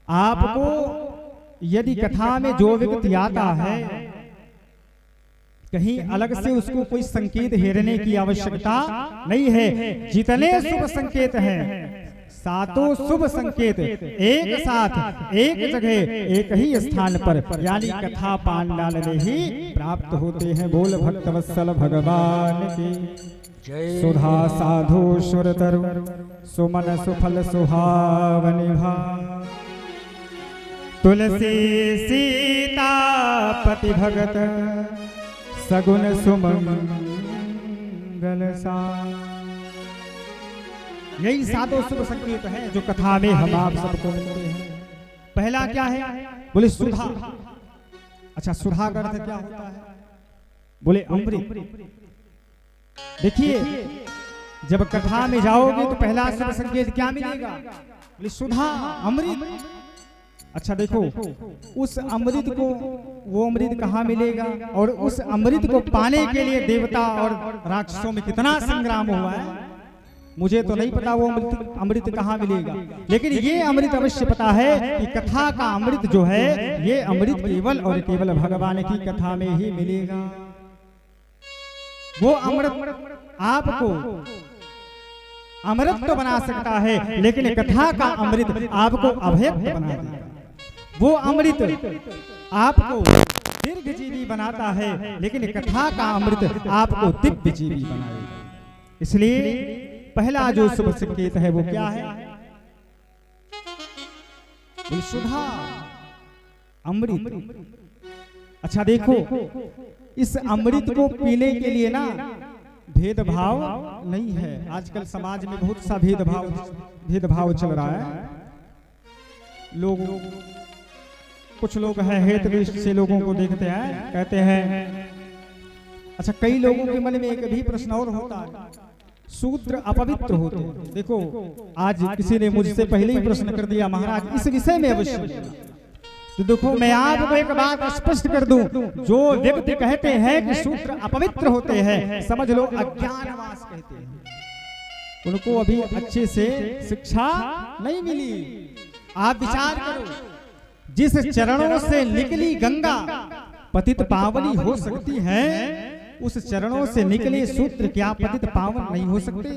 आपको यदि कथा में जो व्यक्ति आता है कहीं अलग से उसको कोई संकेत हेरने की आवश्यकता नहीं है। जितने शुभ संकेत हैं, सातों शुभ संकेत एक साथ एक जगह एक ही स्थान पर यानी कथा पांडाल में ही प्राप्त होते हैं। बोल भक्तवत्सल भगवान की सुधा साधु सुरतरु सुमन सुफल सुहावनि भा तुलसी सीता पति भगत सगुन सुमंगल सा। यही सातों शुभ संकेत हैं जो कथा में हम आप सबको मिलते हैं। पहला क्या है? बोले सुधा। अच्छा, सुधा का अर्थ क्या होता है? बोले अमृत। देखिए, जब कथा में जाओगे तो पहला शुभ संकेत क्या मिलेगा? बोले सुधा, अमृत। अच्छा देखो, उस अमृत को, वो अमृत कहाँ मिलेगा और उस अमृत को पाने के लिए देवता और राक्षसों में कितना संग्राम हुआ है, मुझे तो नहीं पता वो अमृत कहाँ मिलेगा। लेकिन ये अमृत अवश्य पता है कि कथा का अमृत जो है, ये अमृत केवल और केवल भगवान की कथा में ही मिलेगा। वो अमृत आपको अमृत तो बना सकता है, लेकिन कथा का अमृत आपको अभेद्य बना देगा। वो अमृत आपको दीर्घ जीवी बनाता है, लेकिन कथा का अमृत आपको दिव्य जीवी बनाएगा। इसलिए पहला जो शुभ संकेत है वो क्या है? सुधा, अमृत। अच्छा देखो, इस अमृत को पीने के लिए ना भेदभाव नहीं है। आजकल समाज में बहुत सा भेदभाव चल रहा है। लोग, कुछ लोग हैं हेत दृष्टि से लोगों को देखते हैं, कहते हैं। अच्छा, कई लोगों के मन में एक भी प्रश्न और होता है, शूद्र अपवित्र होते हैं। देखो, आज किसी ने मुझसे पहले ही प्रश्न कर दिया, महाराज इस विषय में अवश्य। तो देखो, मैं आपको एक बात स्पष्ट कर दूं, जो व्यक्ति कहते हैं कि शूद्र अपवित्र होते हैं, समझ लो अज्ञानवास कहते हैं। उनको अभी अच्छे से शिक्षा नहीं मिली। आप विचार करो, जिस चरणों से निकली गंगा पतित पावनी हो सकती है, उस चरणों से निकले शूद्र क्या पतित पावन नहीं हो सकते?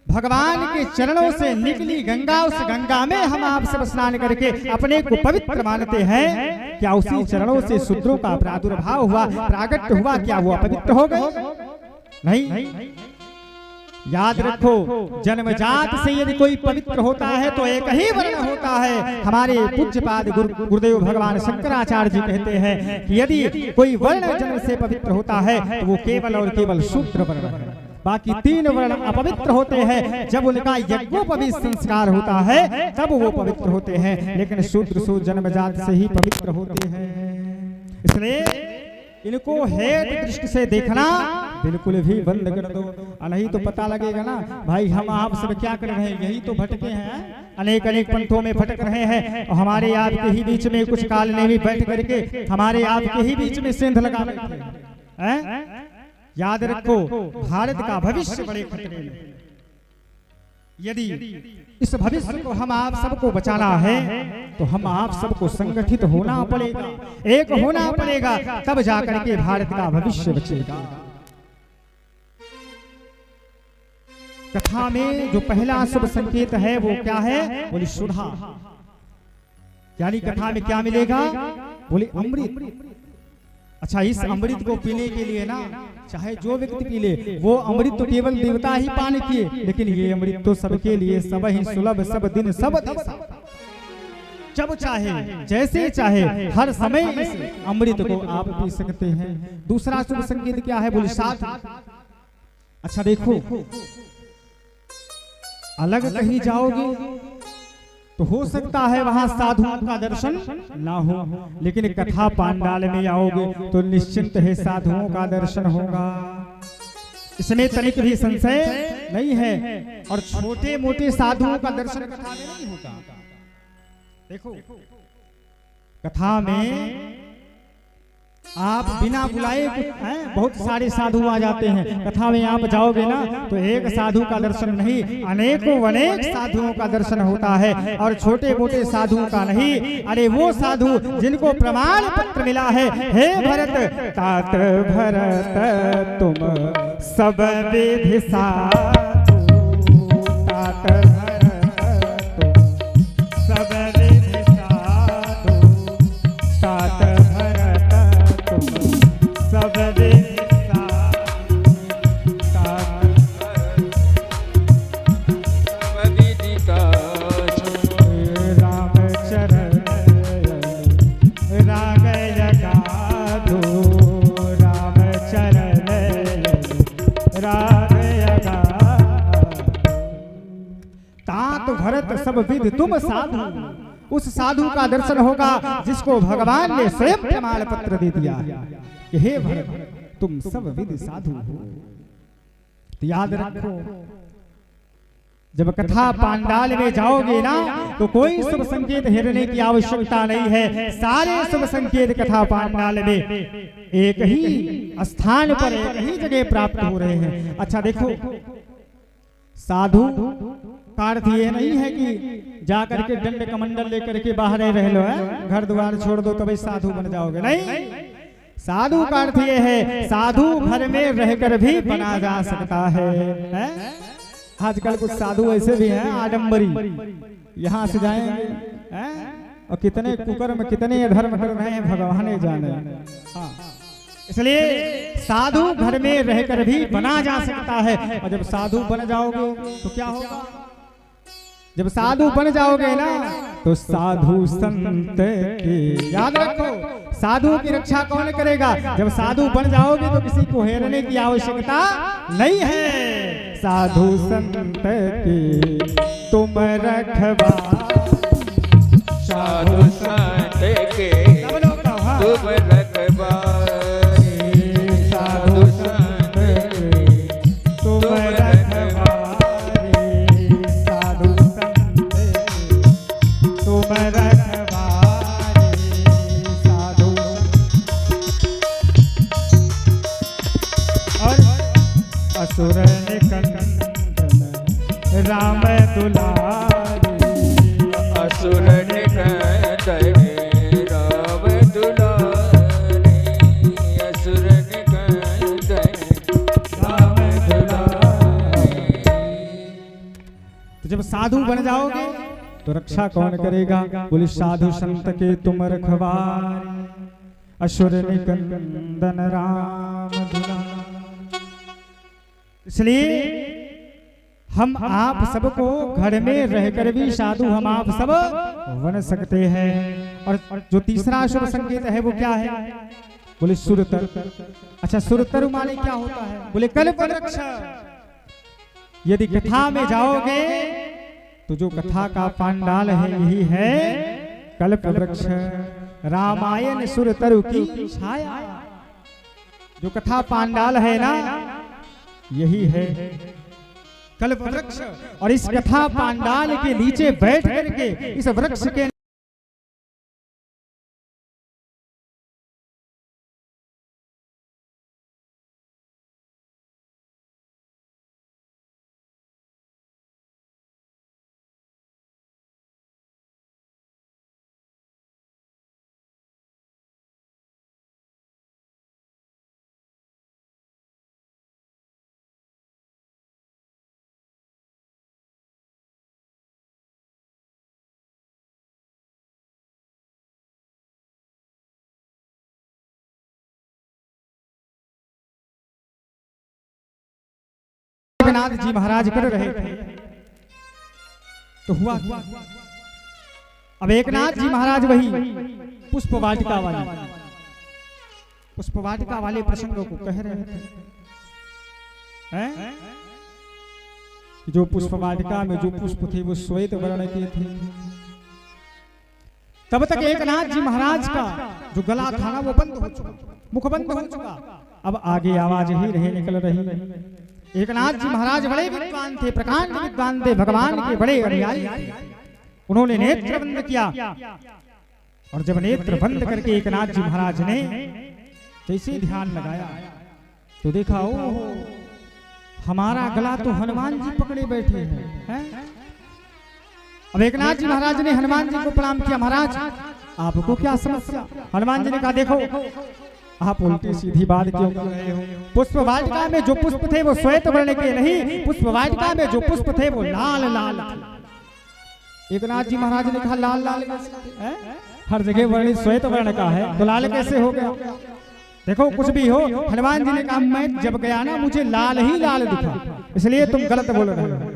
भगवान के चरणों से निकली गंगा, उस गंगा में हम आप सब स्नान करके अपने को पवित्र मानते हैं, क्या उसी चरणों से शूद्रों का प्रादुर्भाव हुआ, प्रागट्य हुआ, क्या वो अपवित्र हो गए? नहीं। याद रखो, जन्मजात से यदि कोई पवित्र होता है तो एक ही वर्ण होता है। हमारे पूज्यपाद गुरुदेव भगवान शंकराचार्य जी कहते हैं कि यदि कोई वर्ण जन्म से पवित्र होता है तो वो केवल और केवल शूद्र वर्ण है। बाकी तीन वर्ण अपवित्र होते हैं। जब उनका यज्ञोपवीत संस्कार होता है तब वो पवित्र होते हैं, लेकिन शूद्र जन्मजात से ही पवित्र होते हैं। इसलिए इनको हेत दृष्टि से देखना बिल्कुल भी बंद कर दो, नहीं तो पता लगेगा ना भाई हम आप सब क्या कर रहे हैं, यही तो भटके हैं, अनेक अनेक पंथों में भटक रहे हैं। और हमारे आपके ही बीच में कुछ काल ने भी बैठ करके हमारे आपके ही बीच में सेंध लगा बैठे हैं। याद रखो, भारत का भविष्य बड़े खतरे में। यदि इस भविष्य को हम आप सबको बचाना है तो हम आप सबको संगठित होना पड़ेगा, एक होना पड़ेगा, तब जाकर के भारत का भविष्य बचेगा। कथा में जो पहला शुभ संकेत है वो क्या है? बोले सुधा, यानी कथा में क्या मिलेगा? बोले अमृत। अच्छा, इस अमृत को पीने के लिए ना चाहे जो व्यक्ति पी ले, वो अमृत तो केवल देवता ही पान किए, लेकिन ये अमृत तो सबके लिए, सब ही सुलभ, सब दिन सब दिशा, जब चाहे जैसे चाहे हर समय इस अमृत को आप पी सकते हैं। दूसरा शुभ संकेत क्या है? बोले साधु। अच्छा देखो, अलग कहीं जाओगे तो हो सकता है वहां साधुओं का दर्शन ना हो, लेकिन कथा पांडाल में आओगे तो निश्चिंत है साधुओं का दर्शन होगा, इसमें तनिक भी संशय नहीं है। और छोटे मोटे साधुओं का दर्शन कथा में नहीं होता। देखो, कथा में आप बिना बुलाए हैं, बहुत सारे साधु आ जाते हैं। कथा में आप जाओगे ना तो एक साधु का दर्शन नहीं, अनेकों अनेक साधुओं का दर्शन होता है, और छोटे मोटे साधुओं का नहीं। अरे वो साधु जिनको प्रमाण पत्र मिला है, हे भरत तात भरत तुम सब विधि साधु, तात भरत तुम सब विधि साधु, तात सब रामचरण रागय गाधो, रामचरण रागय तात भरत सब विधि तुम साधु। उस साधु का दर्शन होगा जिसको भगवान ने स्वयं प्रमाण पत्र दे दिया कि हे भरत तुम सब विधि साधु हो। तो याद रखो, जब कथा पांडाल में जाओगे ना तो कोई शुभ संकेत हेरने की आवश्यकता नहीं है। सारे शुभ संकेत कथा पांडाल में एक ही स्थान पर, एक ही जगह प्राप्त हो रहे हैं। अच्छा देखो, साधु का अर्थ ये नहीं है कि जाकर के दंड कमंडल लेकर के बाहर रह लो, है घर द्वार छोड़ दो तभी साधु बन जाओगे, नहीं। साधु का अर्थ ये है साधु घर में रहकर भी बना जा सकता है? आजकल कुछ साधु ऐसे भी हैं आडंबरी, यहाँ से जाएंगे और कितने कुकर्म कितने धर्म कर रहे हैं भगवान जाने। हाँ, इसलिए साधु घर में रहकर भी बना जा सकता है। और जब साधु बन जाओगे तो क्या होगा? जब साधु बन जाओगे ना तो साधु संत की, याद रखो, साधु की रक्षा कौन करेगा? जब साधु बन जाओगे तो किसी को हेरने की आवश्यकता नहीं है। साधु संत की तुम रखवा, साधु संत के तुम रखवा, साधु संत की तुम रखवा, साधु संत की तुम रखवा, साधु। और असुर निकंदन राम दुलारी, असुर निकंदन राम दुलारी, असुर निकंदन राम दुलारी। तो जब साधु बन जाओगे तो रक्षा कौन करेगा? बोले साधु संत के तुम रखवारी, असुर निकंदन राम दुलारी। इसलिए हम आप सबको घर में रहकर भी साधु हम आप सब बन सकते हैं। और जो तीसरा शुभ संकेत है वो क्या है? बोले सुरतर। अच्छा, सुरतर माने क्या होता है? बोले कल्प वृक्ष। यदि कथा में जाओगे तो जो कथा का पांडाल है यही है कल्प वृक्ष, रामायण सुरतरु की छाया। जो कथा पांडाल है ना यही है कल्प वृक्ष। और इस कथा पांडाल के नीचे बैठ करके इस वृक्ष के नाथ जी महाराज कर रहे थे तो हुआ। अब एक नाथ जी महाराज वही पुष्प वाटिका वाले प्रसंगों को कह रहे थे, हैं? जो पुष्प वाटिका में जो पुष्प थे वो श्वेत वर्ण के थे। तब तक एक नाथ जी महाराज का जो गला था ना वो बंद हो चुका, मुख बंद हो चुका। अब आगे आवाज ही नहीं निकल रही। एक नाथ जी महाराज बड़े विद्वान थे, प्रकांड विद्वान थे, भगवान के बड़े अनुयायी। उन्होंने नेत्र बंद किया और जब नेत्र बंद करके एक नाथ जी महाराज ने जैसे ही ध्यान लगाया तो देखा ओ हमारा गला तो हनुमान जी पकड़े बैठे हैं। अब एकनाथ जी महाराज ने हनुमान जी को प्रणाम किया, महाराज आपको क्या समस्या? हनुमान जी ने कहा देखो आप उल्टी सीधी बात क्यों कर रहे हो? पुष्प वाटिका में जो पुष्प थे वो श्वेत वर्ण के नहीं, पुष्प वाटिका में जो पुष्प थे वो लाल लाल थे। एकनाथ जी महाराज ने कहा लाल लाल कैसे? हर जगह वर्णित श्वेत वर्ण का है तो लाल कैसे हो गया? देखो कुछ भी हो, हनुमान जी ने कहा मैं जब गया ना मुझे लाल ही लाल दिखा, इसलिए तुम गलत बोल रहे हो।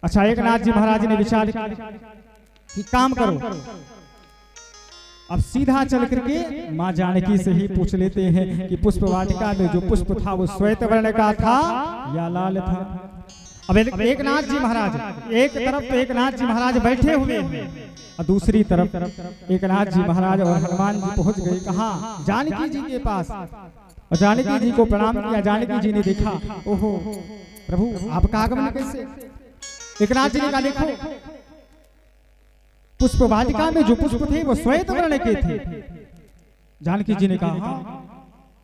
अच्छा एकनाथ जी महाराज ने विचार कि काम करो, अब सीधा चल करके माँ जानकी से ही पूछ लेते हैं कि पुष्प वाटिका में जो पुष्प था वो श्वेत वर्ण का था या लाल था। अब एकनाथ जी महाराज एक तरफ तो एकनाथ जी महाराज बैठे हुए हैं और दूसरी तरफ एकनाथ जी महाराज और हनुमान जी पहुंच गए कहाँ? जानकी जी के पास। और जानकी जी को प्रणाम किया। जानकी जी ने देखा ओहो प्रभु आपका आगमन कैसे? एकनाथ जी ने कहा देखो पुष्प वाटिका में जो पुष्प थे वो श्वेत वर्ण के थे। जानकी जी ने कहा हाँ।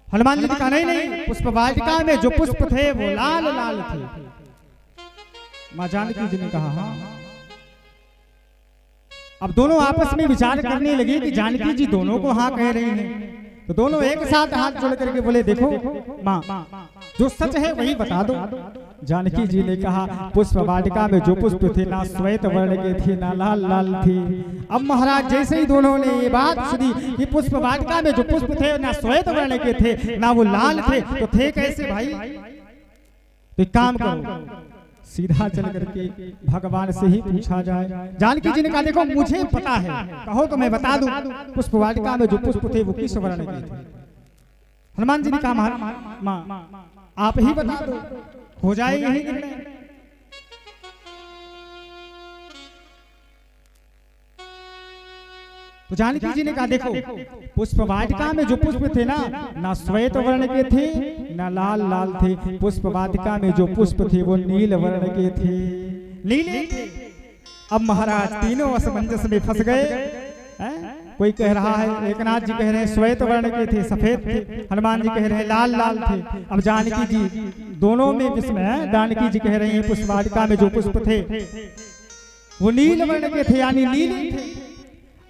हनुमान जी ने कहा नहीं नहीं पुष्प वाटिका में जो पुष्प थे वो लाल लाल थे। माँ जानकी जी ने कहा हाँ। अब दोनों आपस में विचार करने लगे कि जानकी जी दोनों को हाँ कह रही हैं, तो दोनों एक साथ हाथ जोड़ करके बोले देखो माँ जो सच है वही बता दो। जानकी जी ने कहा पुष्प वाटिका में जो पुष्प थे ना श्वेत वर्ण के थे ना लाल लाल थे। अब महाराज जैसे ही दोनों ने ये बात सुनी कि पुष्प वाटिका में जो पुष्प थे ना श्वेत वर्ण के थे ना वो लाल थे, तो थे कैसे भाई? तो एक काम करो सीधा चल करके भगवान से ही पूछा जाए। जानकी जी ने कहा देखो मुझे पता है, कहो तो मैं बता दूं पुष्प वाटिका में जो पुष्प थे वो किस वर्ण के थे। हनुमान जी ने कहा माँ आप ही बता दो, हो जाए यही निर्णय। तो जानकी जी ने कहा देखो पुष्प वाटिका में जो पुष्प थे ना श्वेत वर्ण के थे ना लाल लाल थे। पुष्प वाटिका में जो पुष्प थे वो नील वर्ण के थे, नीले थे। अब महाराज तीनों असमंजस में फंस गए। कोई कह रहा है एकनाथ जी कह रहे हैं श्वेत वर्ण के थे सफेद थे, हनुमान जी कह रहे हैं लाल लाल थे। अब जानकी जी दोनों में विस्मय है। जानकी जी कह रही हैं पुष्प वाटिका में जो पुष्प थे वो नील वर्ण के थे यानी नीले थे।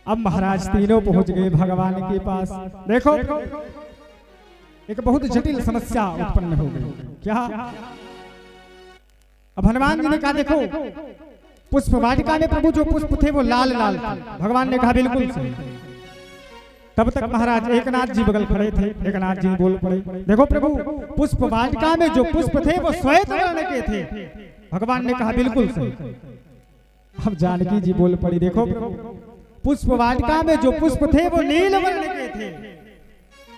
अब महाराज तीनों पहुंच गए भगवान के पास। देखो एक बहुत जटिल समस्या उत्पन्न हो गई। क्या? अब हनुमान जी ने कहा देखो पुष्प वाटिका में प्रभु जो पुष्प थे वो लाल लाल थे। भगवान ने कहा बिल्कुल सही। तब तक महाराज एकनाथ जी बगल खड़े थे। एकनाथ जी बोल पड़े देखो प्रभु पुष्प वाटिका में जो पुष्प थे वो श्वेत वर्ण के थे। भगवान ने कहा बिल्कुल सही। अब जानकी जी बोल पड़ी देखो पुष्प वाटिका में जो पुष्प थे वो नील वर्ण के थे।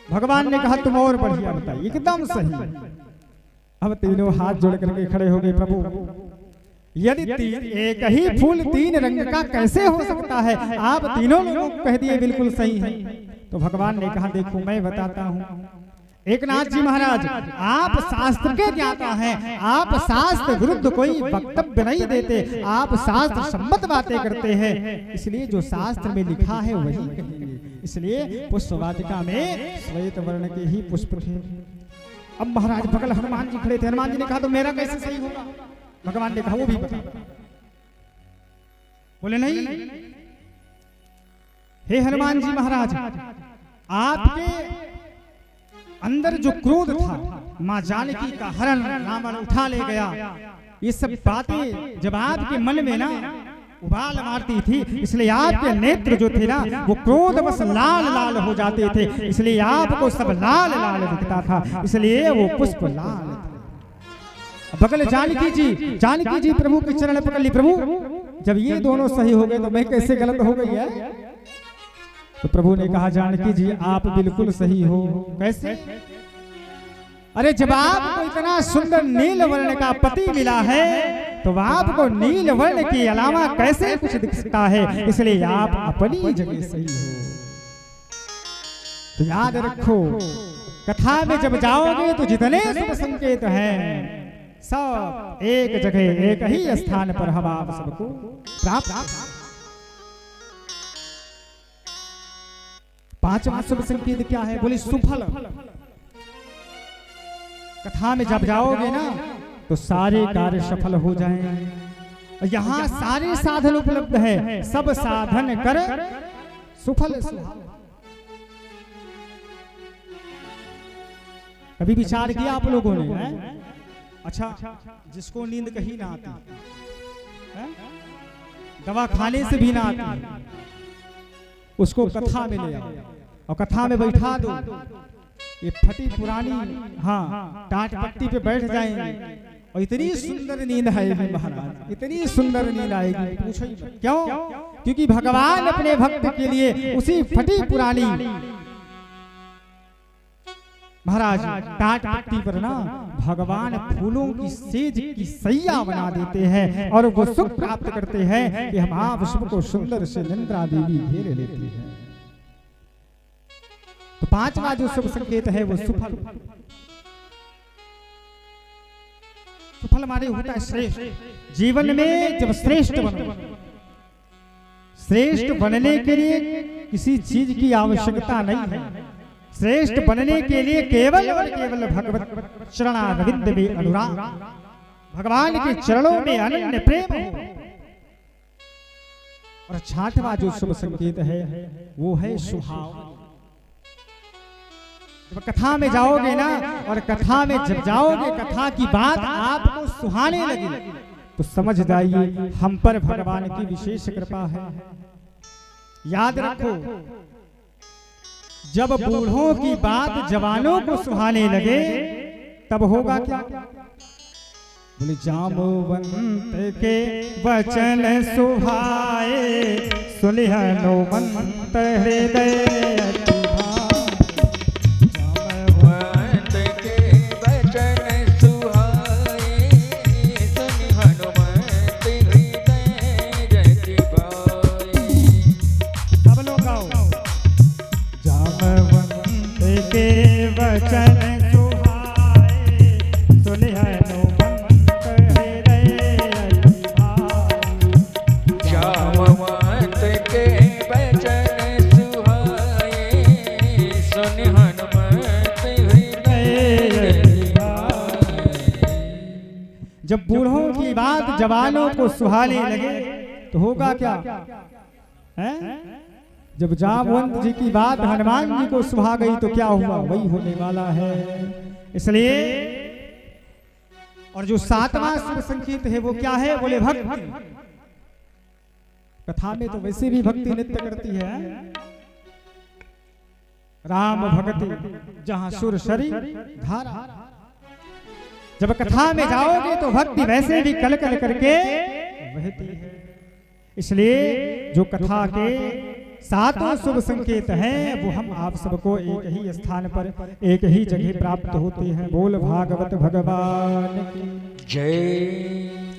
भगवान ने कहा तुम और बढ़िया बताइए, एकदम सही। अब तीनों हाथ जोड़ करके खड़े हो गए प्रभु यदि एक ही फूल तीन रंग का कैसे हो सकता है? आप तीनों लोगों को कह दिए बिल्कुल सही है। तो भगवान ने कहा देखो मैं बताता हूँ एकनाथ जी महाराज आप शास्त्र के ज्ञाता हैं, आप शास्त्र विरुद्ध कोई वक्तव्य नहीं देते, आप शास्त्र सम्मत बातें करते हैं, इसलिए जो शास्त्र में लिखा है वही कहेंगे। इसलिए पुष्प वाटिका में श्वेत वर्ण के ही पुष्प थे। अब महाराज बगल हनुमान जी खड़े थे। हनुमान जी ने कहा तो मेरा कैसे सही होगा? भगवान ने कहा वो भी बता। बोले नहीं हे हनुमान जी महाराज आपके अंदर जो क्रोध था मां जानकी का हरण रावण उठा ले गया, ये सब बातें जब आपके मन में ना उबाल मारती थी, इसलिए आपके नेत्र जो थे ना वो क्रोधवश लाल लाल हो जाते थे, इसलिए आपको सब लाल लाल दिखता था, इसलिए वो पुष्प लाल थे। बगल जानकी जी प्रभु के चरण पकड़ ली। प्रभु जब ये दोनों सही हो गए तो मैं कैसे गलत हो गई है? तो प्रभु ने कहा जानकी जी आप बिल्कुल सही हो। कैसे? अरे जब आपको इतना सुंदर नील वर्ण का पति मिला है तो आपको नील वर्ण के अलावा कैसे कुछ दिख सकता है, इसलिए आप अपनी जगह सही हो। तो याद रखो कथा में जब जाओगे तो जितने शुभ संकेत हैं सब एक जगह एक ही स्थान पर हम आप सबको प्राप्त। पांचवा शुभ संकेत क्या है? बोले सुफल। कथा में जब जाओगे ना तो सारे कार्य सफल हो जाएंगे। यहाँ सारे साधन उपलब्ध है, सब साधन कर सुफल सुहाव। कभी विचार किया आप लोगों ने है? अच्छा, जिसको नींद कहीं ना आती है, दवा खाने से भी ना आती, उसको कथा में ले आओ और कथा में बैठा दो। ये फटी पुरानी हाँ टाट पट्टी पे बैठ जाएंगे और इतनी सुंदर नींद आएगी महाराज, इतनी सुंदर नींद आएगी, पूछो ही मत। क्यों? क्योंकि भगवान अपने भक्त के लिए उसी फटी पुरानी महाराज टाट पट्टी पर ना भगवान फूलों की सेज की सैया बना देते हैं और वो सुख प्राप्त करते हैं कि हम आप सबको सुंदर से निद्रा देवी घेर लेती है। तो पांचवा जो शुभ संकेत है वो सुफल। सुफल माने होता है श्रेष्ठ। जीवन में जब श्रेष्ठ बनो, श्रेष्ठ बनने के लिए किसी चीज की आवश्यकता नहीं है। श्रेष्ठ बनने के लिए केवल और केवल भगवत चरणारविंद में अनुराग, भगवान के चरणों में अनन्य प्रेम हो। और छठवां जो शुभ संकेत है वो है सुहाव। जब कथा में जाओगे ना और कथा में जब जाओगे, कथा की बात आपको सुहाने लगी तो समझ जाइए हम पर भगवान की विशेष कृपा है। याद रखो, जब बूढ़ों की बात जवानों को सुहाने लगे तब होगा क्या? बोले जाम्बवंत के वचन सुहाए, सुनि हनुमंत हृदय। वचन सुहाए, सुनि हनुमंत हृदय भाई। जाम्बवंत के वचन सुहाए, सुनि हनुमंत हृदय भाई। जब बूढ़ों की बात जवानों को सुहाने लगे तो होगा क्या है? जब जाम्बवंत जी की बात हनुमान जी को सुहा गई तो क्या हुआ? वही होने वाला है। इसलिए और जो सातवां शुभ संकेत है वो क्या है? बोले भक्ति। कथा में तो वैसे भी भक्ति नित्य करती है। राम भक्ति जहां सुर शरीर धारा। जब कथा में जाओगे तो भक्ति वैसे भी कल कल करके बहती है। इसलिए जो कथा के सातों शुभ संकेत हैं वो हम आप सबको एक ही स्थान पर एक ही जगह प्राप्त होते हैं। बोल भागवत भगवान की जय।